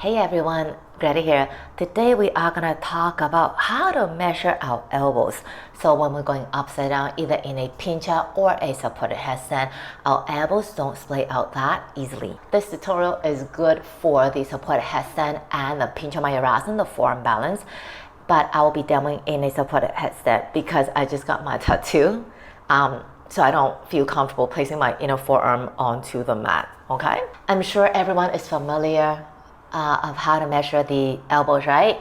Hey everyone, Greta here. Today we are going to talk about how to measure our elbows. So when we're going upside down, either in a pincher or a supported headstand, our elbows don't splay out that easily. This tutorial is good for the supported headstand and the pincher mayurasana, the forearm balance. But I will be demoing in a supported headstand because I just got my tattoo. So I don't feel comfortable placing my inner forearm onto the mat, okay? I'm sure everyone is familiar of how to measure the elbows, right?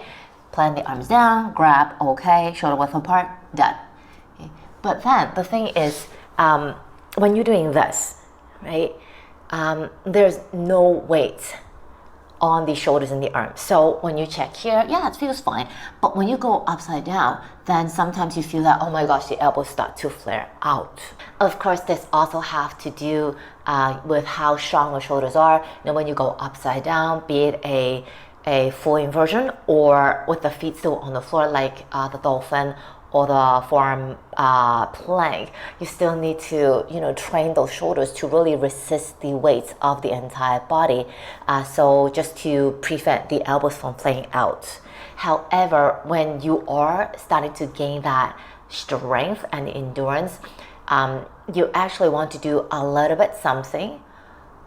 Plant the arms down, grab, okay, shoulder width apart, done. Okay. But then the thing is, when you're doing this, right, there's no weight on the shoulders and the arms. So when you check here, yeah, it feels fine. But when you go upside down, then sometimes you feel that, oh my gosh, the elbows start to flare out. Of course, this also have to do with how strong the shoulders are. You know, when you go upside down, be it a full inversion or with the feet still on the floor, like the dolphin or the forearm plank, you still need to, train those shoulders to really resist the weight of the entire body. So just to prevent the elbows from flaying out. However, when you are starting to gain that strength and endurance, you actually want to do a little bit something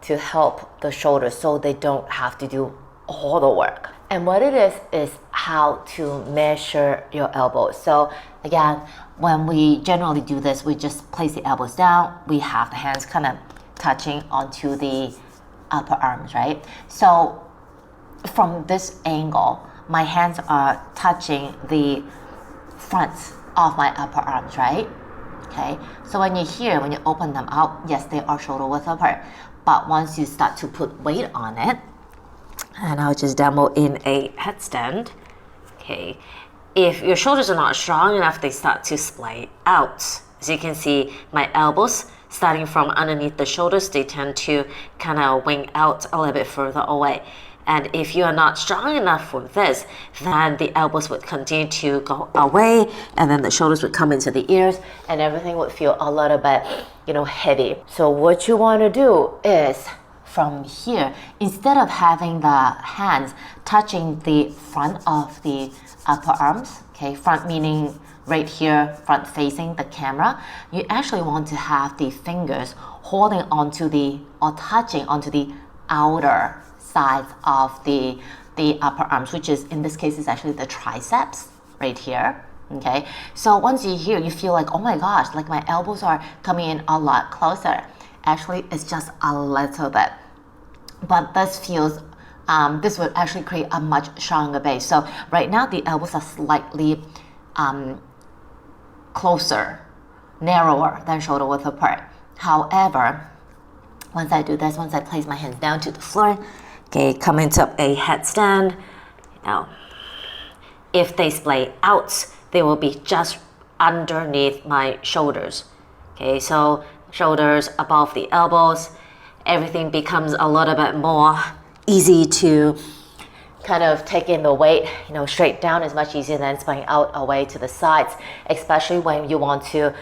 to help the shoulders so they don't have to do all the work. And what it is how to measure your elbows. So again, when we generally do this, we just place the elbows down. We have the hands kind of touching onto the upper arms, right? So from this angle, my hands are touching the front of my upper arms, right? Okay, so when you're here, when you open them out, yes, they are shoulder width apart. But once you start to put weight on it, and I'll just demo in a headstand, okay, if your shoulders are not strong enough, they start to splay out. As you can see, my elbows, starting from underneath the shoulders, they tend to kind of wing out a little bit further away. And if you are not strong enough for this, then the elbows would continue to go away, and then the shoulders would come into the ears, and everything would feel a little bit, heavy. So what you want to do is, from here, instead of having the hands touching the front of the upper arms, okay, front meaning right here, front facing the camera, you actually want to have the fingers holding onto or touching onto the outer sides of the upper arms, which is, in this case, is actually the triceps right here. Okay, so once you're here, you feel like, oh my gosh, like my elbows are coming in a lot closer. Actually, it's just a little bit, but this feels, this would actually create a much stronger base. So right now, the elbows are slightly closer, narrower than shoulder width apart. However, once I do this, once I place my hands down to the floor, okay, come into a headstand. Now, if they splay out, they will be just underneath my shoulders. Okay, so shoulders above the elbows, everything becomes a little bit more easy to kind of take in the weight. Straight down is much easier than splaying out away to the sides, especially when you want to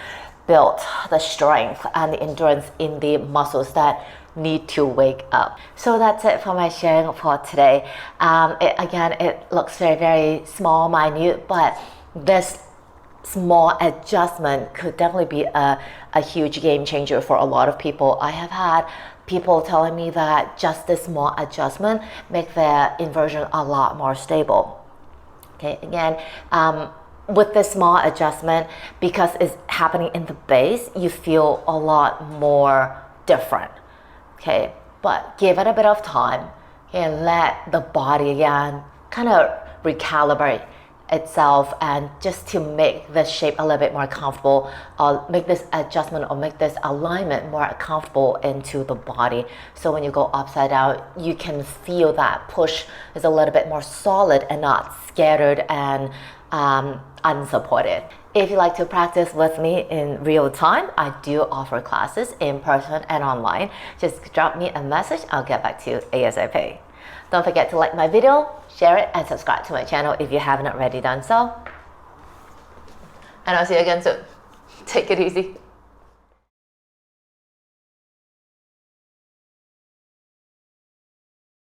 build the strength and the endurance in the muscles that need to wake up. So that's it for my sharing for today. It looks very, very small, minute, but this small adjustment could definitely be a huge game changer for a lot of people. I have had people telling me that just this small adjustment make their inversion a lot more stable. Okay, again, with this small adjustment, because it's happening in the base, you feel a lot more different. Okay, but give it a bit of time and let the body again kind of recalibrate itself, and just to make this shape a little bit more comfortable, make this adjustment or make this alignment more comfortable into the body. So when you go upside down, you can feel that push is a little bit more solid and not scattered and unsupported. If you'd like to practice with me in real time, I do offer classes in person and online. Just drop me a message, I'll get back to you ASAP. Don't forget to like my video, share it, and subscribe to my channel if you haven't already done so. And I'll see you again soon. Take it easy.